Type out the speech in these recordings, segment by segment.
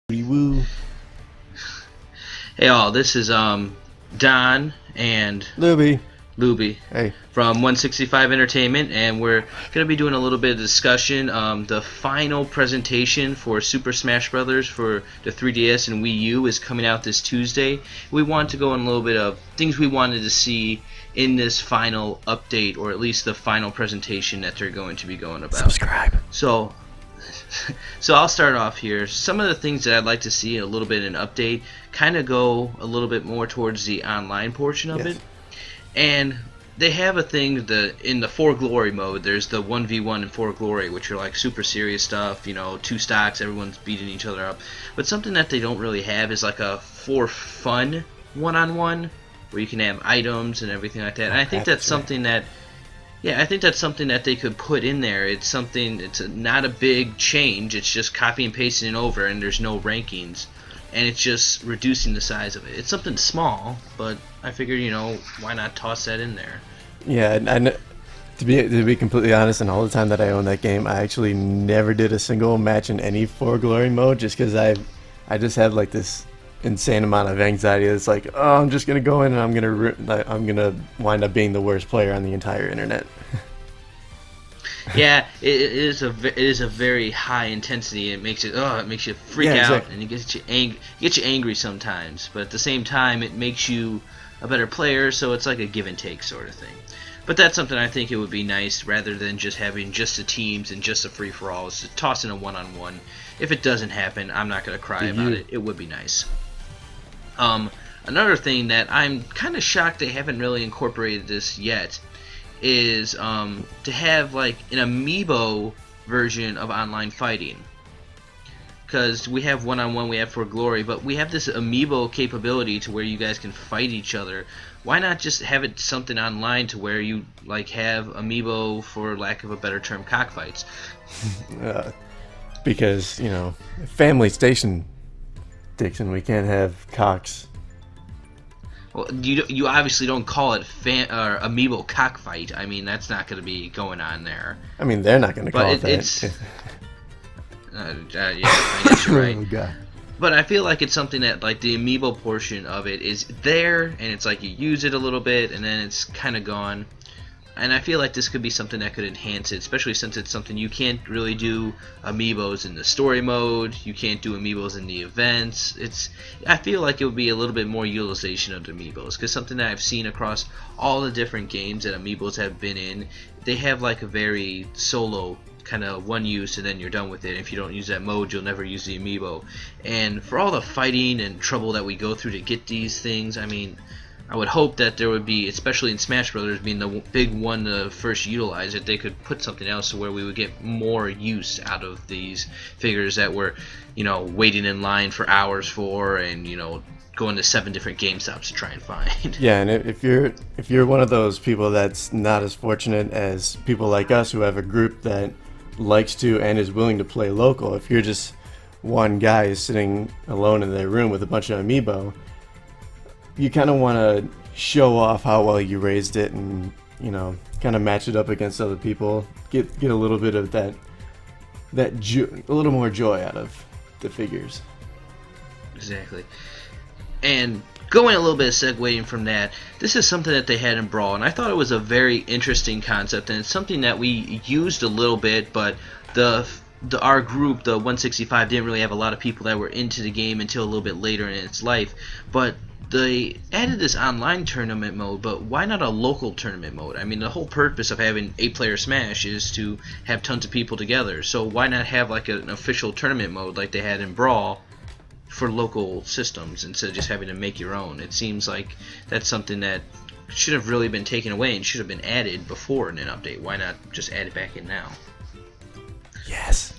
Woo. Hey all, this is Don and Looby. Looby Hey. from 165 Entertainment, and we're going to be doing a little bit of discussion. The final presentation for Super Smash Bros. For the 3DS and Wii U is coming out this Tuesday. We want to go in a little bit of things we wanted to see in this final update, or at least the final presentation that they're going to be going about. Subscribe. So I'll start off here. Some of the things that I'd like to see a little bit in an update kind of go a little bit more towards the online portion of it. And they have a thing in the For Glory mode. There's the 1v1 in For Glory, which are like super serious stuff, two stocks, everyone's beating each other up. But something that they don't really have is like a for fun one-on-one where you can have items and everything like that. And I think that's something that I think that's something that they could put in there. It's not a big change. It's just copy and pasting it over, and there's no rankings, and it's just reducing the size of it. It's something small, but I figured, why not toss that in there? Yeah, and to be completely honest, and all the time that I owned that game, I actually never did a single match in any For Glory mode, just because I just have like this insane amount of anxiety. It's like, oh, I'm just gonna go in and I'm gonna wind up being the worst player on the entire internet. Yeah, it is a very high intensity. It makes you freak out, exactly. and it gets you angry sometimes. But at the same time, it makes you a better player. So it's like a give and take sort of thing. But that's something I think it would be nice, rather than just having just the teams and just a free for all. Is to toss in a one-on-one. If it doesn't happen, I'm not gonna cry about it. It would be nice. Another thing that I'm kind of shocked they haven't really incorporated this yet is to have like an amiibo version of online fighting. Because we have one-on-one, we have For Glory, but we have this amiibo capability to where you guys can fight each other. Why not just have it something online to where you like have amiibo, for lack of a better term, cockfights? Because family station, Dixon. We can't have cocks. Well, you obviously don't call it amiibo cockfight. I mean, that's not going to be going on there. I mean, they're not going to call it that. It's yeah, I guess you're right. Oh, God. But I feel like it's something that, like, the amiibo portion of it is there, and it's like you use it a little bit, and then it's kind of gone. And I feel like this could be something that could enhance it, especially since it's something you can't really do amiibos in the story mode. You can't do amiibos in the events. I feel like it would be a little bit more utilization of the amiibos, because something that I've seen across all the different games that amiibos have been in, they have like a very solo kind of one use and then you're done with it. If you don't use that mode, you'll never use the amiibo. And for all the fighting and trouble that we go through to get these things, I mean, I would hope that there would be, especially in Smash Brothers being the big one to first utilize it, they could put something else to where we would get more use out of these figures that we're, waiting in line for hours for, and going to 7 different GameStops to try and find. Yeah, and if you're one of those people that's not as fortunate as people like us who have a group that likes to and is willing to play local, if you're just one guy sitting alone in their room with a bunch of amiibo, you kind of want to show off how well you raised it, and kind of match it up against other people. Get a little bit of a little more joy out of the figures. Exactly. And going a little bit of segueing from that, this is something that they had in Brawl, and I thought it was a very interesting concept, and it's something that we used a little bit, but our group, the 165, didn't really have a lot of people that were into the game until a little bit later in its life. But they added this online tournament mode, but why not a local tournament mode? I mean, the whole purpose of having 8-player Smash is to have tons of people together, so why not have like an official tournament mode like they had in Brawl for local systems instead of just having to make your own? It seems like that's something that should have really been taken away and should have been added before in an update. Why not just add it back in now? Yes.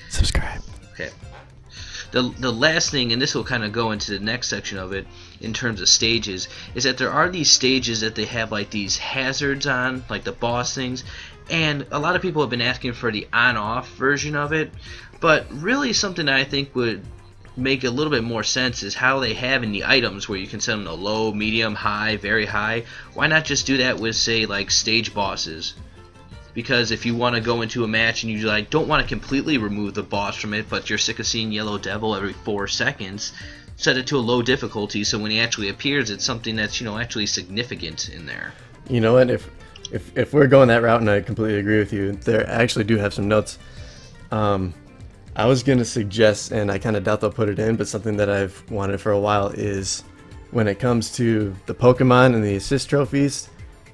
Subscribe. Okay. The last thing, and this will kind of go into the next section of it in terms of stages, is that there are these stages that they have like these hazards on, like the boss things, and a lot of people have been asking for the on-off version of it, but really something that I think would make a little bit more sense is how they have in the items where you can set them to low, medium, high, very high. Why not just do that with, say, like stage bosses? because if you want to go into a match and you like don't want to completely remove the boss from it, but you're sick of seeing Yellow Devil every 4 seconds, set it to a low difficulty so when he actually appears, it's something that's actually significant in there. You know what? If we're going that route, and I completely agree with you, there actually do have some notes. I was gonna suggest, and I kind of doubt they'll put it in, but something that I've wanted for a while is when it comes to the Pokemon and the assist trophies,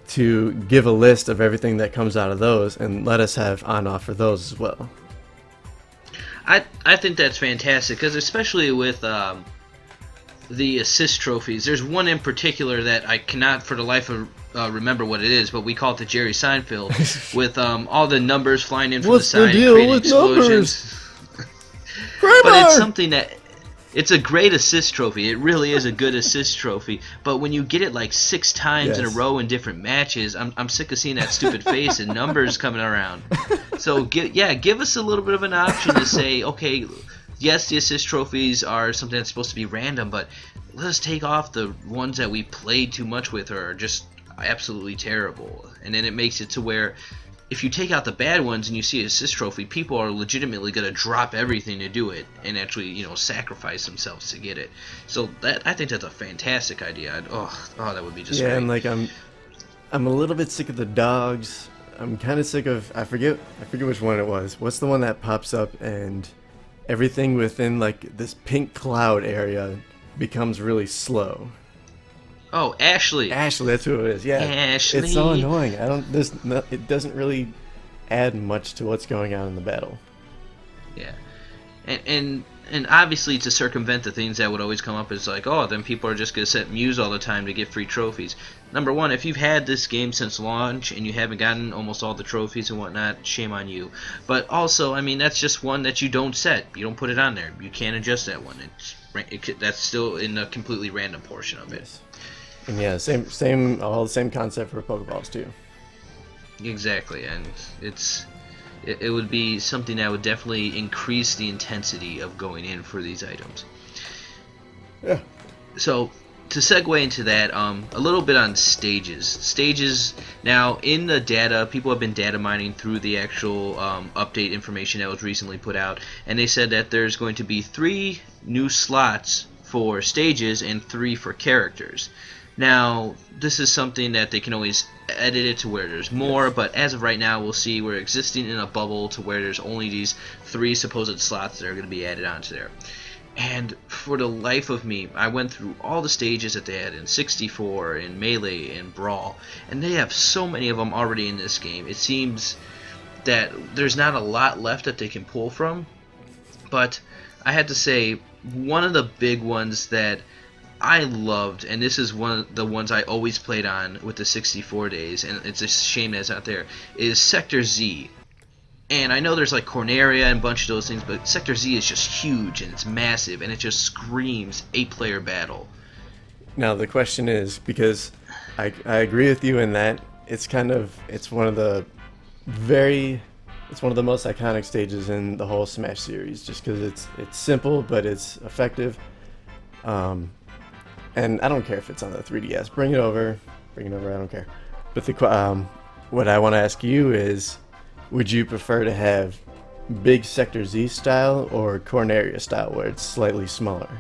to give a list of everything that comes out of those and let us have on-off for those as well. I think that's fantastic, because especially with the assist trophies, there's one in particular that I cannot for the life of remember what it is, but we call it the Jerry Seinfeld with all the numbers flying in from What's the side the deal creating with explosions. Numbers? But it's something that it's a great assist trophy. It really is a good assist trophy. But when you get it like 6 times in a row in different matches, I'm sick of seeing that stupid face and numbers coming around. So give us a little bit of an option to say, okay, yes, the assist trophies are something that's supposed to be random, but let us take off the ones that we played too much with or are just absolutely terrible. And then it makes it to where if you take out the bad ones and you see an assist trophy, people are legitimately going to drop everything to do it and actually, sacrifice themselves to get it. So I think that's a fantastic idea. That would be just great. And like I'm a little bit sick of the dogs. I'm kind of sick of I forget which one it was. What's the one that pops up and everything within like this pink cloud area becomes really slow? Oh, Ashley. Ashley, that's who it is. Yeah, Ashley. It's so annoying. It doesn't really add much to what's going on in the battle. Yeah, and obviously to circumvent the things that would always come up is like, oh, then people are just gonna set Muse all the time to get free trophies. Number one, if you've had this game since launch and you haven't gotten almost all the trophies and whatnot, shame on you. But also, I mean, that's just one that you don't set. You don't put it on there. You can't adjust that one. That's still in a completely random portion of it. Yes. And yeah, all the same concept for Pokeballs too. Exactly, and it would be something that would definitely increase the intensity of going in for these items. Yeah. So to segue into that, a little bit on stages. Stages now in the data, people have been data mining through the actual update information that was recently put out, and they said that there's going to be 3 new slots for stages and 3 for characters. Now, this is something that they can always edit it to where there's more, but as of right now, we'll see we're existing in a bubble to where there's only these 3 supposed slots that are going to be added onto there. And for the life of me, I went through all the stages that they had in 64, in Melee, in Brawl, and they have so many of them already in this game. It seems that there's not a lot left that they can pull from, but I had to say, one of the big ones that I loved, and this is one of the ones I always played on with the 64 days, and it's a shame that it's not there, is Sector Z. And I know there's like Corneria and a bunch of those things, but Sector Z is just huge, and it's massive, and it just screams 8-player battle. Now the question is, because I agree with you in that it's one of the most iconic stages in the whole Smash series, just because it's simple but it's effective. And I don't care if it's on the 3DS. Bring it over. I don't care. But what I want to ask you is, would you prefer to have big Sector Z style or Corneria style, where it's slightly smaller?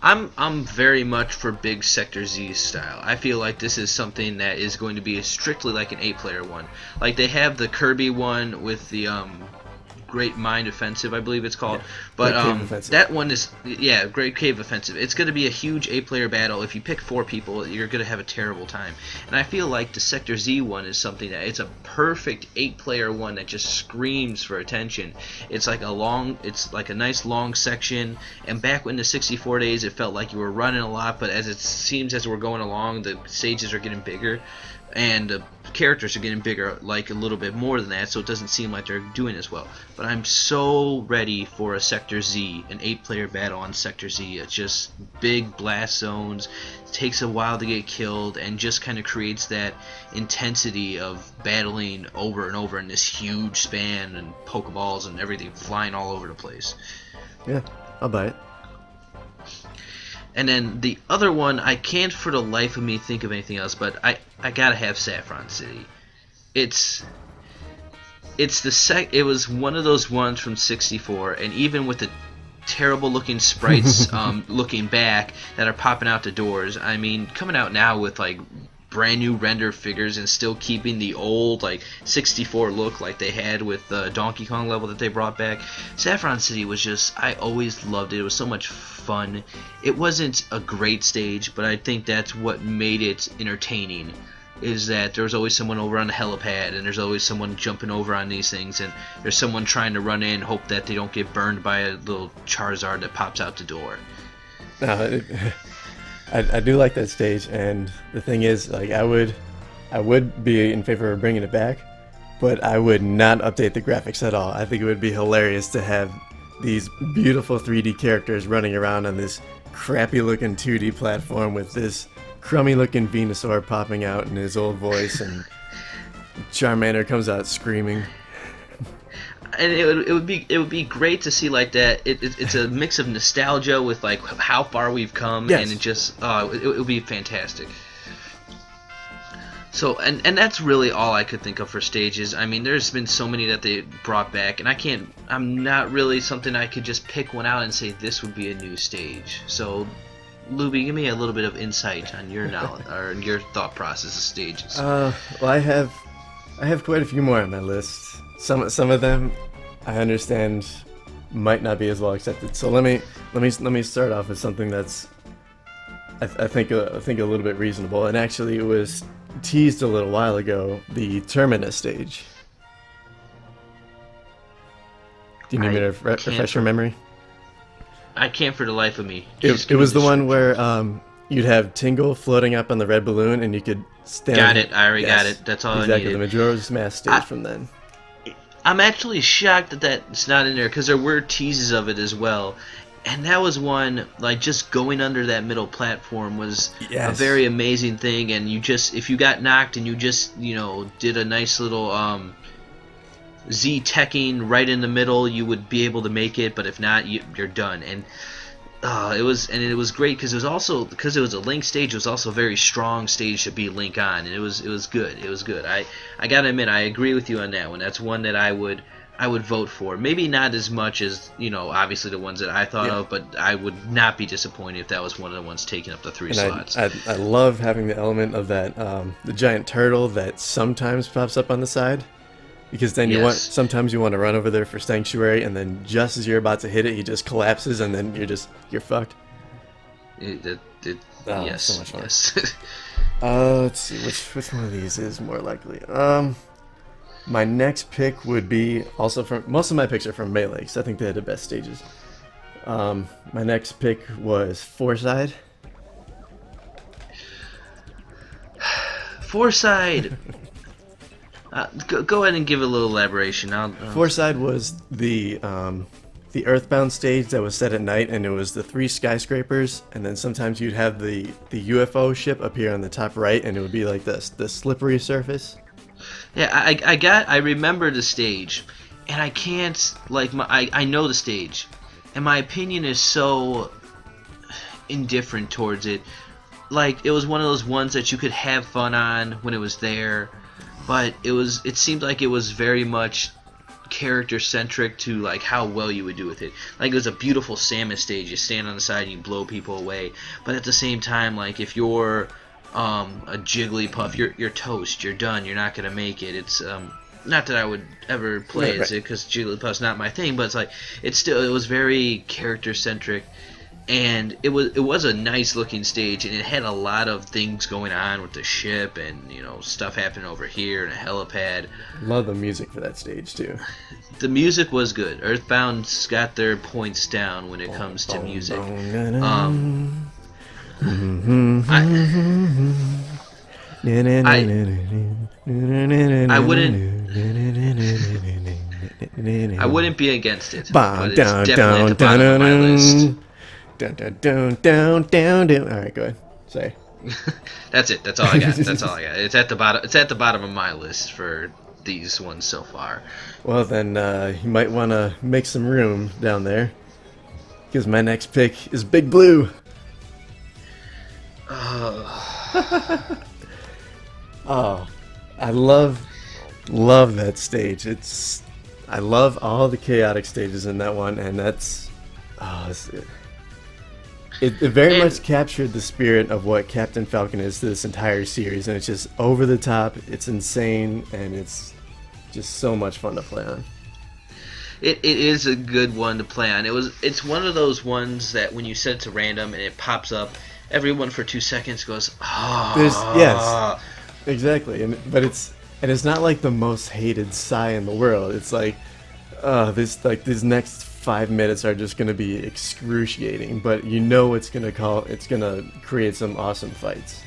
I'm very much for big Sector Z style. I feel like this is something that is going to be strictly like an 8-player one. Like they have the Kirby one with the Great Mind Offensive, I believe it's called. Yeah. But that one is, Great Cave Offensive. It's going to be a huge 8-player battle. If you pick 4 people, you're going to have a terrible time. And I feel like the Sector Z one is something that it's a perfect 8-player one that just screams for attention. It's like a nice long section. And back when the 64 days, it felt like you were running a lot. But as it seems as we're going along, the stages are getting bigger. And the characters are getting bigger, like a little bit more than that, so it doesn't seem like they're doing as well. But I'm so ready for a Sector Z, an 8-player battle on Sector Z. It's just big blast zones, it takes a while to get killed, and just kind of creates that intensity of battling over and over in this huge span, and Pokeballs and everything flying all over the place. Yeah, I'll buy it. And then the other one, I can't for the life of me think of anything else, but I gotta have Saffron City. it's it was one of those ones from 64, and even with the terrible looking sprites looking back that are popping out the doors, I mean, coming out now with like brand new render figures and still keeping the old like 64 look like they had with the Donkey Kong level that they brought back. Saffron City was just, I always loved it. It was so much fun. It wasn't a great stage, but I think that's what made it entertaining, is that there was always someone over on the helipad, and there's always someone jumping over on these things, and there's someone trying to run in, hope that they don't get burned by a little Charizard that pops out the door. I do like that stage, and the thing is, like, I would be in favor of bringing it back, but I would not update the graphics at all. I think it would be hilarious to have these beautiful 3D characters running around on this crappy looking 2D platform with this crummy looking Venusaur popping out in his old voice, and Charmander comes out screaming. And it would be great to see like that. It's a mix of nostalgia with like how far we've come, yes. And it just it would be fantastic. So and that's really all I could think of for stages. I mean, there's been so many that they brought back, and I'm not really something I could just pick one out and say this would be a new stage. So, Looby, give me a little bit of insight on your knowledge or your thought process of stages. Well, I have quite a few more on my list. Some of them I understand might not be as well accepted. So let me start off with something that's I think a little bit reasonable. And actually, it was teased a little while ago. The Terminus stage. Do you need me to refresh your memory? I can't for the life of me. It was the one where you'd have Tingle floating up on the red balloon, and you could stand. Got it. I already got it. That's all I needed. Exactly, the Majora's Mask stage from then. I'm actually shocked that that's not in there, because there were teases of it as well. And that was one, like, just going under that middle platform was a very amazing thing. And you just, if you got knocked and you just, did a nice little Z-teching right in the middle, you would be able to make it. But if not, you're done. And it was great, because it was also, because it was a Link stage, it was also a very strong stage to be Link on, and it was good. It was good. I gotta admit, I agree with you on that one. That's one that I would vote for. Maybe not as much as obviously the ones that I thought of, but I would not be disappointed if that was one of the ones taking up the 3 slots. I love having the element of that the giant turtle that sometimes pops up on the side. Because then sometimes you want to run over there for Sanctuary, and then just as you're about to hit it, he just collapses, and then you're fucked. Yes. So much fun. Yes. Let's see, which one of these is more likely? My next pick would be also from, most of my picks are from Melee, because I think they had the best stages. My next pick was Fourside. Fourside. Go ahead and give a little elaboration. Fourside was the Earthbound stage that was set at night, and it was the 3 skyscrapers, and then sometimes you'd have the UFO ship appear on the top right, and it would be like this, the slippery surface. Yeah, I remember the stage, and I can't, like, I know the stage, and my opinion is so indifferent towards it. Like, it was one of those ones that you could have fun on when it was there, but it seemed like it was very much character centric to like how well you would do with it. Like, it was a beautiful Samus stage. You stand on the side and you blow people away. But at the same time, like, if you're a Jigglypuff, you're toast. You're done. You're not gonna make it. It's not that I would ever play as it, because Jigglypuff's not my thing. But it's like it was very character centric. And it was a nice looking stage, and it had a lot of things going on with the ship, and stuff happening over here and a helipad. Love the music for that stage too. The music was good. Earthbound's got their points down when it comes to music. I wouldn't be against it, but it's definitely at the bottom of my list. Down. All right, go ahead. Say. That's it. That's all I got. It's at the bottom. It's at the bottom of my list for these ones so far. Well, then you might want to make some room down there, because my next pick is Big Blue. Oh, I love Love that stage. I love all the chaotic stages in that one, and that's oh, it very And much captured the spirit of what Captain Falcon is to this entire series, and it's just over the top, it's insane, and it's just so much fun to play on. it is a good one to play on. It's one of those ones that when you set it to random and it pops up, everyone for 2 seconds goes, Yes, ah. exactly, and it's not like the most hated sigh in the world. It's like, these next 5 minutes are just gonna be excruciating, but you know it's gonna create some awesome fights.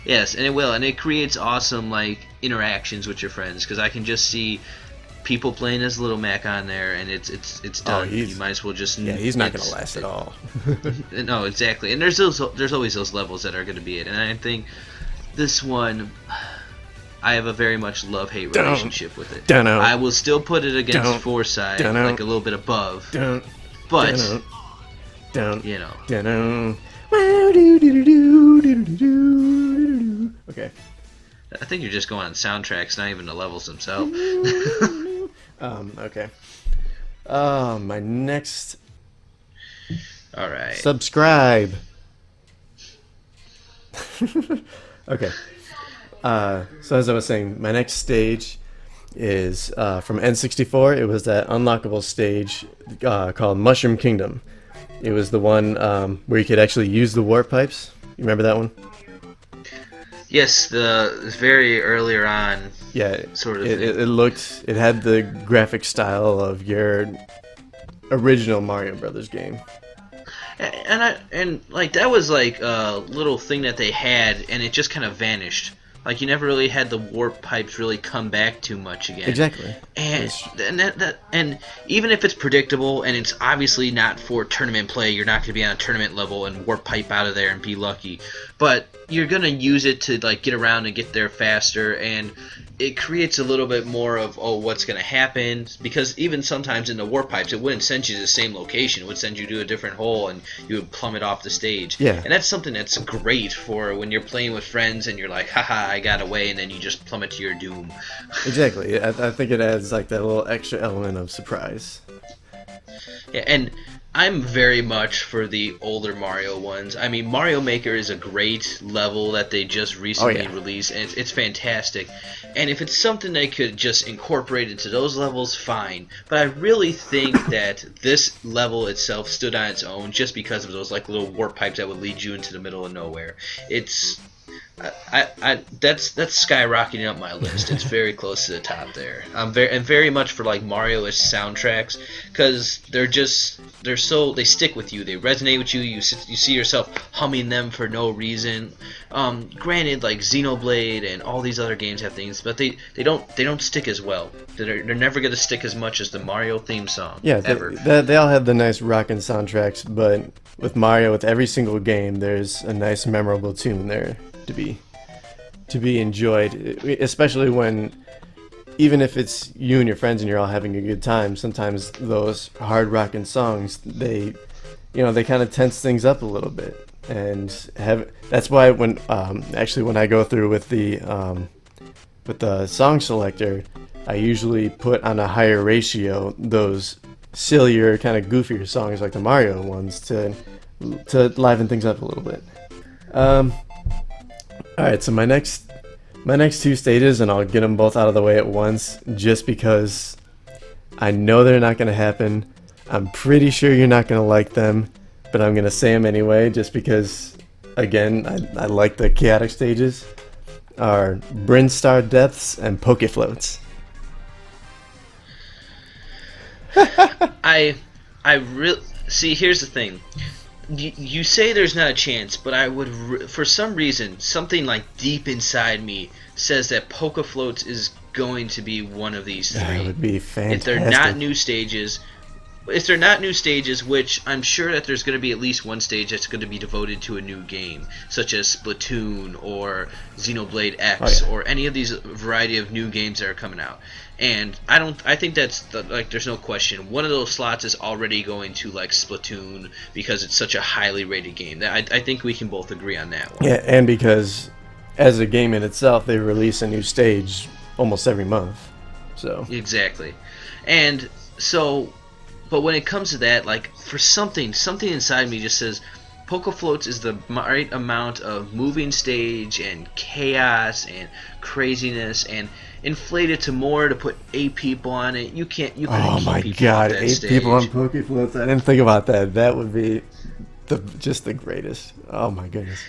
Yes, and it will, and it creates awesome like interactions with your friends because I can just see people playing as Little Mac on there, and it's Oh, done. You might as well just he's not gonna it's- last at all. No, exactly. And there's always those levels that are going to be it, and I think this one, I have a very much love-hate Don't. relationship with it. Don't know. I will still put it against Don't. Foresight, Don't know. like a little bit above, Don't, but don't, you know. don't. Okay. I think you're just going on soundtracks, not even the levels themselves. Okay. My next All right. subscribe. Okay. So as I was saying, my next stage is from N64. It was that unlockable stage called Mushroom Kingdom. It was the one where you could actually use the warp pipes. You remember that one? Yes, the very earlier on Yeah. sort of It, thing. it had the graphic style of your original Mario Brothers game. And like that was like a little thing that they had, and it just kind of vanished. Like you never really had the warp pipes really come back too much again. Exactly. And and even if it's predictable and it's obviously not for tournament play, you're not going to be on a tournament level and warp pipe out of there and be lucky. But you're going to use it to like get around and get there faster, and it creates a little bit more of what's going to happen, because even sometimes in the warp pipes it wouldn't send you to the same location. It would send you to a different hole and you would plummet off the stage. Yeah. And that's something that's great for when you're playing with friends and you're like, haha, I got away, and then you just plummet to your doom. Exactly. I think it adds like that little extra element of surprise. Yeah, and I'm very much for the older Mario ones. I mean, Mario Maker is a great level that they just recently yeah. released, and it's fantastic. And if it's something they could just incorporate into those levels, fine. But I really think that this level itself stood on its own just because of those like little warp pipes that would lead you into the middle of nowhere. It's that's skyrocketing up my list. It's very close to the top there. I'm very much for like Mario-ish soundtracks because they stick with you. They resonate with you. You see yourself humming them for no reason. Granted, like Xenoblade and all these other games have things, but they don't stick as well. They're never gonna stick as much as the Mario theme song. Yeah, ever. they all have the nice rockin' soundtracks, but with Mario, with every single game, there's a nice memorable tune there to be enjoyed, especially when, even if it's you and your friends and you're all having a good time, sometimes those hard rockin' songs, they kind of tense things up a little bit, and that's why when I go through with the song selector, I usually put on a higher ratio those sillier, kind of goofier songs like the Mario ones to liven things up a little bit. Alright, so my next two stages, and I'll get them both out of the way at once, just because I know they're not going to happen. I'm pretty sure you're not going to like them, but I'm going to say them anyway, just because, again, I like the chaotic stages, are Brinstar Depths and Poke Floats. I really see. Here's the thing. You say there's not a chance, but I would, for some reason, something like deep inside me says that Poke Floats is going to be one of these three. That would be fantastic. If they're not new stages, which I'm sure that there's going to be at least one stage that's going to be devoted to a new game, such as Splatoon or Xenoblade X or any of these variety of new games that are coming out. And I think that's there's no question. One of those slots is already going to like Splatoon because it's such a highly rated game. I think we can both agree on that one. Yeah, and because as a game in itself, they release a new stage almost every month. So Exactly. And so, but when it comes to that, like for something inside me just says Poke Floats is the right amount of moving stage and chaos and craziness and inflate it to more to put 8 people on it. You couldn't oh keep my people off god, that 8 people on stage. Poke Floats. I didn't think about that. That would be just the greatest. Oh my goodness.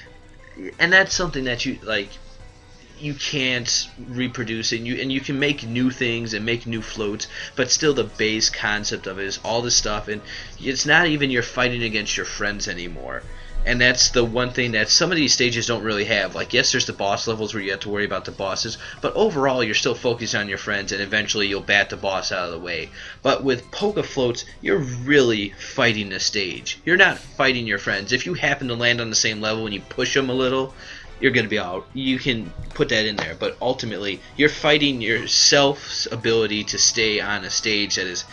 And that's something that you can't reproduce it, and you can make new things and make new floats, but still the base concept of it is all this stuff, and it's not even you're fighting against your friends anymore. And that's the one thing that some of these stages don't really have. Like, yes, there's the boss levels where you have to worry about the bosses, but overall you're still focused on your friends, and eventually you'll bat the boss out of the way. But with Poke Floats, you're really fighting the stage. You're not fighting your friends. If you happen to land on the same level and you push them a little, you're going to be out. You can put that in there, but ultimately, you're fighting yourself's ability to stay on a stage that is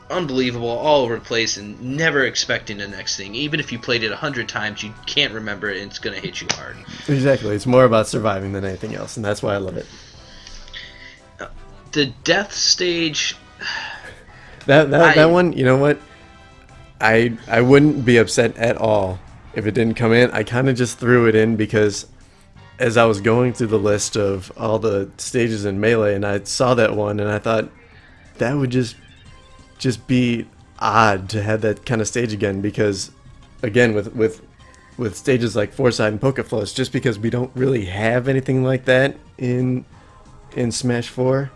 unbelievable, all over the place, and never expecting the next thing. Even if you played it 100 times, you can't remember it, and it's going to hit you hard. Exactly. It's more about surviving than anything else, and that's why I love it. The death stage, That one, you know what? I wouldn't be upset at all if it didn't come in. I kind of just threw it in because as I was going through the list of all the stages in Melee, and I saw that one, and I thought that would just be odd to have that kind of stage again. Because again, with stages like Foresight and Poke Floats, just because we don't really have anything like that in Smash 4,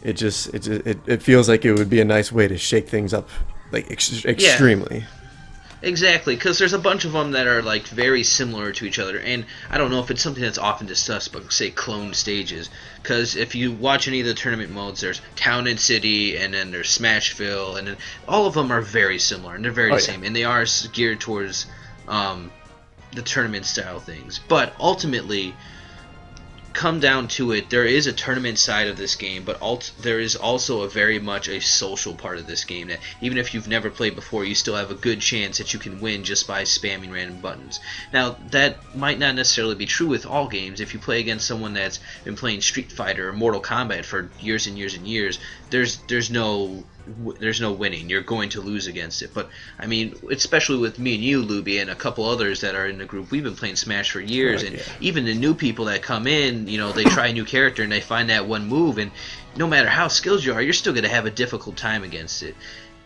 it feels like it would be a nice way to shake things up, like yeah, extremely. exactly, because there's a bunch of them that are like very similar to each other, and I don't know if it's something that's often discussed, but say clone stages. Because if you watch any of the tournament modes, there's Town and City, and then there's Smashville, and then all of them are very similar, and they're very Oh the yeah. same, and they are geared towards the tournament style things. But ultimately, come down to it, there is a tournament side of this game, but there is also a very much a social part of this game that even if you've never played before, you still have a good chance that you can win just by spamming random buttons. Now, that might not necessarily be true with all games. If you play against someone that's been playing Street Fighter or Mortal Kombat for years and years and years, there's no winning. You're going to lose against it. But I mean, especially with me and you, Luby, and a couple others that are in the group, we've been playing Smash for years, and Yeah. even the new people that come in, they try a new character and they find that one move, and no matter how skilled you are, you're still going to have a difficult time against it.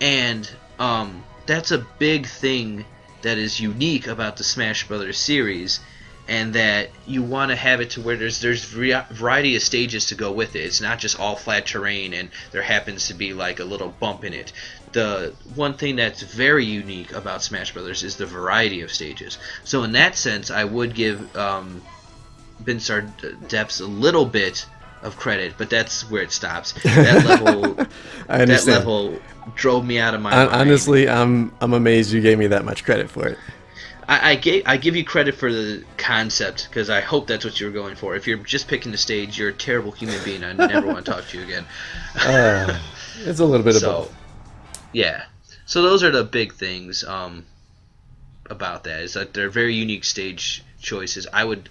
And that's a big thing that is unique about the Smash Brothers series, and that you want to have it to where there's variety of stages to go with it. It's not just all flat terrain and there happens to be like a little bump in it. The one thing that's very unique about Smash Brothers is the variety of stages. So in that sense, I would give Binstar Depths a little bit of credit, but that's where it stops. That level, I that understand. level drove me out of my mind. Honestly, I'm amazed you gave me that much credit for it. I give you credit for the concept because I hope that's what you were going for. If you're just picking the stage, you're a terrible human being. I never want to talk to you again. It's a little bit of So, both. yeah. So those are the big things about that. Is that they're very unique stage choices. I would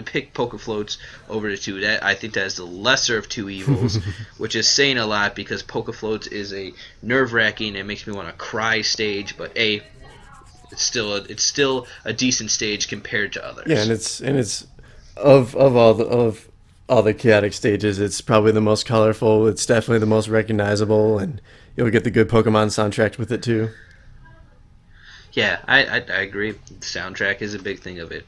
pick Poke Floats over the two. That I think that is the lesser of two evils, which is saying a lot because Poke Floats is a nerve-wracking and makes me want to cry stage, but it's still a decent stage compared to others. Yeah, and it's of all the chaotic stages, it's probably the most colorful. It's definitely the most recognizable, and you'll get the good Pokemon soundtrack with it too. Yeah, I agree. The soundtrack is a big thing of it.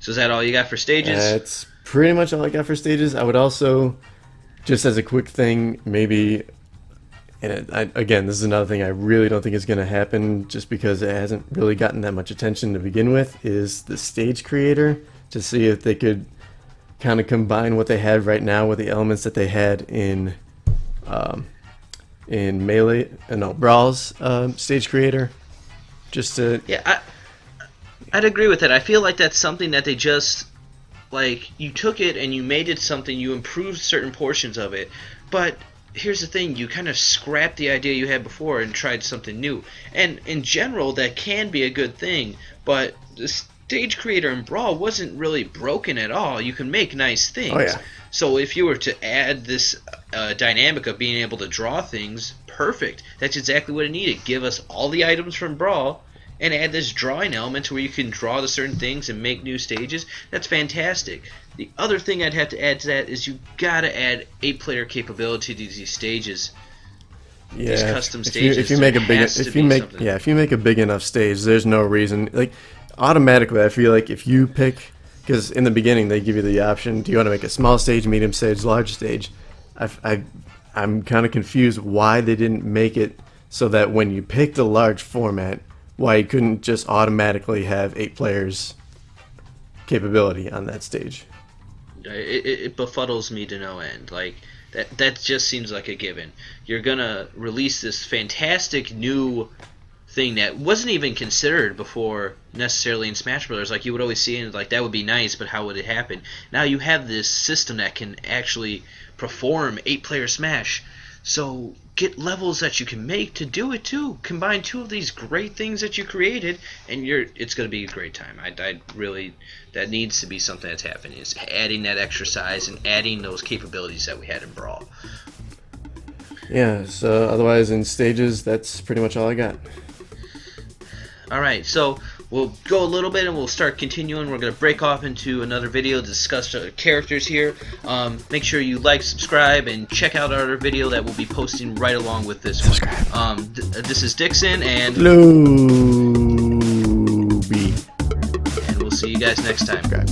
So is that all you got for stages? That's pretty much all I got for stages. I would also, just as a quick thing, maybe, again, this is another thing I really don't think is going to happen just because it hasn't really gotten that much attention to begin with, is the stage creator, to see if they could kind of combine what they have right now with the elements that they had in Melee, no, Brawl's stage creator, just to, Yeah, I'd agree with that. I feel like that's something that they just like you took it and you made it something. You improved certain portions of it, but here's the thing: you kind of scrapped the idea you had before and tried something new. And in general, that can be a good thing. But stage creator in Brawl wasn't really broken at all. You can make nice things. Oh, yeah. So if you were to add this dynamic of being able to draw things, perfect. That's exactly what it needed. Give us all the items from Brawl and add this drawing element where you can draw the certain things and make new stages. That's fantastic. The other thing I'd have to add to that is you gotta add 8-player capability to these stages. Yeah, These custom stages. if you make a big enough stage, there's no reason, like, automatically I feel like if you pick, because in the beginning they give you the option, do you want to make a small stage, medium stage, large stage? I'm kind of confused why they didn't make it so that when you pick the large format, why you couldn't just automatically have 8 players capability on that stage. It befuddles me to no end. Like, that just seems like a given. You're gonna release this fantastic new thing that wasn't even considered before necessarily in Smash Brothers. Like, you would always see it like, that would be nice, but how would it happen? Now you have this system that can actually perform 8-player Smash. So get levels that you can make to do it too. Combine 2 of these great things that you created, and it's going to be a great time. I really, that needs to be something that's happening, is adding that extra size and adding those capabilities that we had in Brawl. Yeah, so otherwise in stages, that's pretty much all I got. Alright, so we'll go a little bit and we'll start continuing. We're going to break off into another video to discuss characters here. Make sure you like, subscribe, and check out our other video that we'll be posting right along with this one. This is Dixon and Looby. And we'll see you guys next time. Okay.